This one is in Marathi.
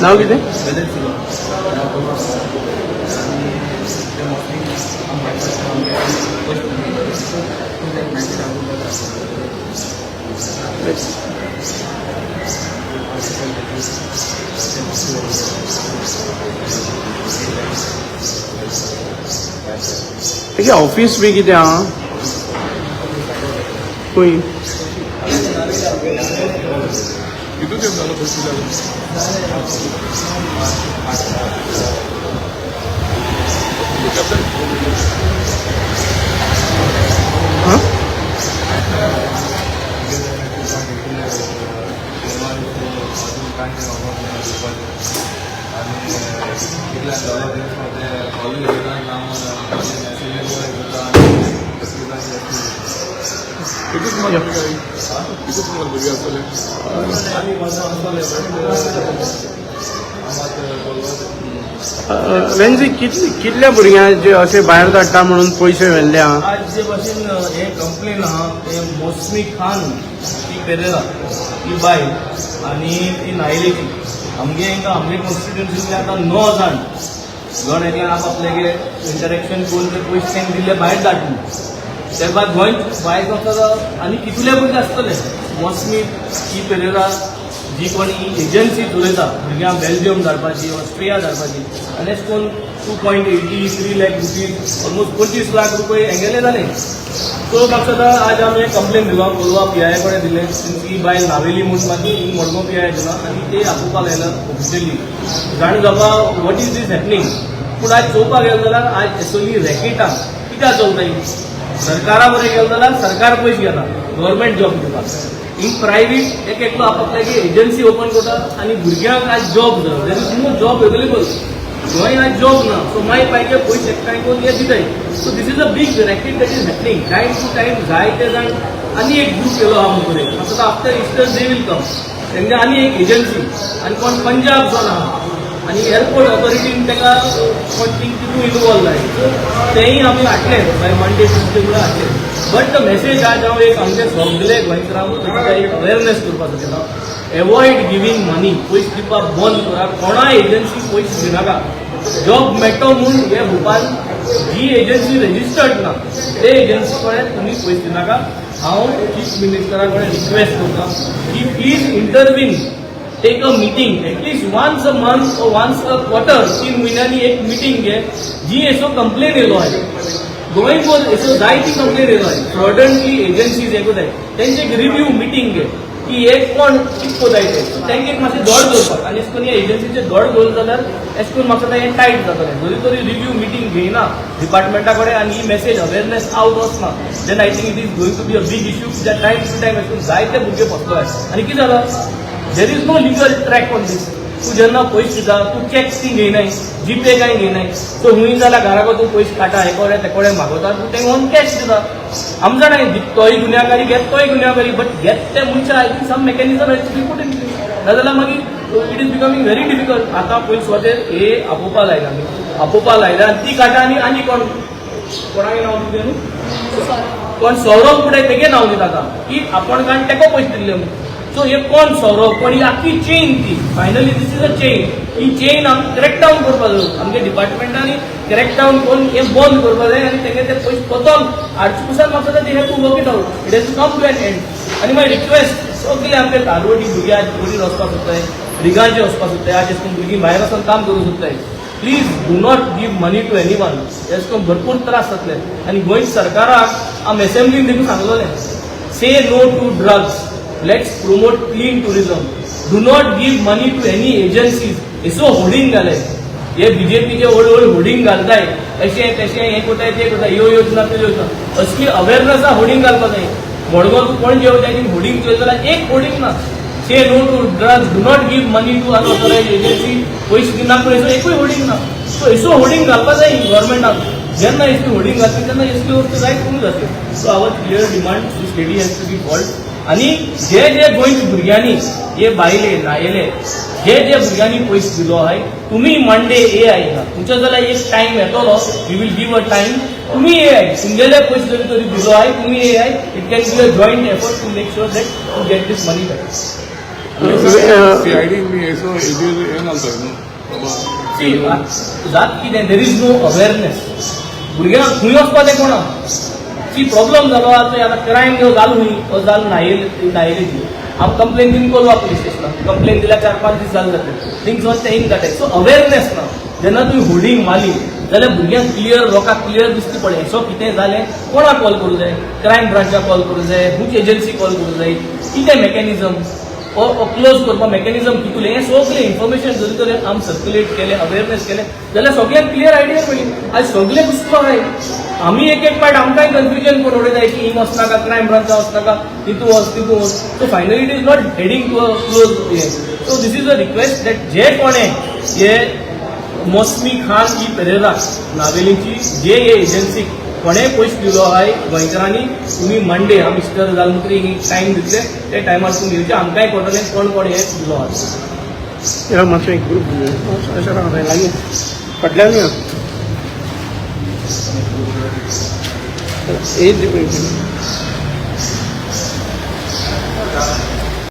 नाव किती? देखिए ऑफिस भी किती हां कोई हाँ वेंजी कितल्या भुरग्यांक जे अशें भायर धाडटा म्हणून पयशे व्हेल्ले आहा? आज जे भाशेन हे कंप्लेन आहा ते मौसमी खान ती पेरेरा ती बाय आनी ती नायलेची आमगे कॉन्स्टिट्युएन्सींतले आतां 9 जाण गण एकल्यान आपल्यागे इंटरेक्शन करून ते पयशे तेंक दिल्ले भायर धाडून त्या बाद गोंय भायर वचता आनी कितले भुरगे आसतले मौसमी ती पेरेरा जी कोण एजन्सी चलयता भुरग्यांक बेल्जियम धाडपाची ऑस्ट्रिया धाडपाची आनी अशें करून 2.83 लाख रुपीज ऑलमोस्ट 25 लाख रुपये हेंगेले जाले. सो म्हाका दिसता आज आमी एक कंप्लेन दिलो कोलवा PI कडेन दिले ती बायल नावेली म्हणून मागीर मडगांव PI दिला आनी ते आपोवपाक लायला ऑफिशियली जाणी जावपा वॉट इज दीस हॅपनिंग. पूण आज चोवपाक गेलो जाल्यार आज एक्चुअली रॅकेटां कित्याक चलताय सरकारा बरें गेलो जाल्यार सरकार पयशे घेता गव्हर्मेंट जॉब दिवपाक इन प्रायवेट एक एकलो आपल्यागे एजन्सी ओपन करता आनी भुरग्यांक आज जॉब जाय there is no job available Goem आज जॉब ना सो मागीर पाहिजे पयशे एकठांय करून हे दिताय. So this is a big racket that is happening time to time जायते जाण आनी एक ग्रूप केलो आहा मुखार म्हाका after Easter they will come तेंगे आनी एक एजन्सी आनी कोण पंजाब जावन आहा आनी एअरपोर्ट ऑथॉरिटीन ताका कोण तितून इनवॉल्व जाय सो तेंय आमी हाडले बाय मंडे ट्युजडे म्हणून हाडले. बट द मेसेज आज हांव एक आमचे सगळे गोंयकारांक तुमकां एक अवेरनेस करपाक सोदता एवॉयड गिवींग मनी पयशे दिवपाक बंद करा कोणा एजन्सी पयशे दिनाका जॉब मेळटो म्हूण हे भोपाल जी एजन्सी रेजिस्टर्ड ना ते एजन्सी कडेन तुमी पयशे दिनाका. हांव चीफ मिनिस्टरा कडेन रिक्वेस्ट करता की please intervene take a meeting at least once a month or once a quarter 3 म्हयन्यांनी एक मीटिंग घे जी एसो कंप्लेन येयलो आहे गोंय बोल एसो जायती कंप्लेन येयलो आहे फ्रॉडंटली एजन्सीज हे कोताय तेंचे एक रिव्यू मीटिंग घे की एक कोण कितको जाय ते तेंगे एक मातशें दोड दवरपाक आनी अशें करून एजन्सीचे दोड दवरले जाल्यार अशें करून म्हाका हें टायट जातलें जरी तरी रिव्यू मीटिंग घेयना डिपार्टमेंटा कडेन आनी ही मेसेज अवेरनेस आवट वचना then I think it is going to be a big issue कित्याक टायम टू टायम अशें करून जायते भुरगे फसलो आनी कितें जालां there is no legal track on this. तूं जेन्ना पयशे दिता तूं चॅक्स ती घेयनाय जीपे काय घेयनाय सो हुंय जाल्यार घरा तूं पयशे काडटा हे कोडे ते कोडे मागवता तूं तेंका ऑन कॅश दिता. आमी जाणाय दितोय गुन्यांवकारी घेतोय गुन्यांवकारी बट घेत ते मनशां I think some mechanism has to be put in place नाजाल्यार मागीर it is becoming very difficult. आतां पयस स्वातेर हे आपोवपा लायला आमी आपोवपा लायला आनी ती काटा आनी कोण कोणागे नांव दिलें न्हू कोण सौरभ फुडें तेगे नांव दिता की आपण काण तेको पयशे दिल्ले म्हणून. सो हे कोण सौरभ कोण ही आख्खी चेन ती finally this is a chain ही चेन आमी क्रॅक डावन करपाक जाय आमच्या डिपार्टमेंटांनी क्रॅक डावन करून हे बंद करपाक जाय आनी तेगे ते पयशे कोतोन हाडचे पसून म्हाका दिसता हे to work it out it has to come to an end. आनी मागीर रिक्वेस्ट सगळी आमचे धारवडी भुरगे आज बरी वचपाक सोदताय रिगांचे वचपाक सोदताय आज अशें करून भुरगीं भायर वचून काम करूंक सोदताय please do not give money to anyone अशें करून भरपूर त्रास जातले. आनी गोंय सरकाराक आमी असेंब्लीन देखून सांगलोलें say no to drugs let's promote clean tourism do not give money to any agencies एसो होर्डिंग घाले हे बीजेपीचे व्हड होर्डिंग घालताय अशें तशें हें कोताय तें कोताय ह्यो योजना त्यो योजना असली अवेरनेसा होर्डिंग घालपाक जाय. मडगांव तूं कोण जेवता ती होर्डिंग चोयता जाल्यार एक होर्डिंग ना say no to drugs do not give money to unauthorised agency पयशे दिना पूण एसो एकूय होर्डिंग ना. सो एसो होर्डिंग घालपाक जाय गव्हर्मेंटाक जेन्ना एसली होर्डिंग घातली तेन्ना एसली वस्तू जायत कमी जातली. So our clear demand this lady has to be called आणि जे गोंयच्या भुरग्यांनी हे बायले नायले जे भुरग्यांनी पयशे दिलो आहे तुम्ही मंडे AI हा तुमच्या जाल्यार एक टाइम येतलो we will give a time तुम्ही AI तुमगेले पयशे जरी तरी दिलो आहे तुम्ही AI it can be a joint effort to make sure that to get this money back. CID मी असो हे घालतात न्हू जात कितें देर इज नो अवेअरनेस भुरग्यांक खंय वचपाचें कोणा की प्रॉब्लम जालो आतां क्रायम जालो खंय जालो नायलेची हांव कंप्लेन दिवन करू पुलीस स्टेशनाक कंप्लेन दिल्यार 4-5 दीस जाले जाते थिंग्स वन ते इन जाताय. सो अवेअरनेस ना जेन्ना तुवें होर्डिंग मारली जाल्यार भुरग्यांक क्लियर लोकांक क्लियर दिसता पडलें सो कितें जालें कोणाक कॉल करूं जाय क्रायम ब्रांचाक कॉल करूं जाय खंयची एजन्सी कॉल करूं जाय कितें मेकॅनिझम क्लोज करपा मेकॅनिझम कितलें हें सगळें इन्फॉर्मेशन जरी तरी आमी सर्क्युलेट केलें अवेअरनेस केलें जाल्यार सगळ्यांक क्लियर आयडिया मेळ्ळी. आज सगळे पुस्तक आहाय आमी एक पार्ट आमकांय कन्फ्युजन करून उडयताय की हिंग वचनाका क्रायम ब्रांचा वचनाका तितू वच so finally it is not heading to a close हे. So this is a request that जे कोणें हे मौसमी खान ई पेरेरा नावेलीची जे हे एजन्सीक कोणेंय पयशे दिलो आहाय गोंयकारांनी तुम्ही मंडे हांव मिस्टर जालमुत्री टायम दितले ते टायमार तुमी येवचे आमकांय कळटलें कोण हे दिलो आहा. मातसो एक ग्रुप लागीं फाटल्यान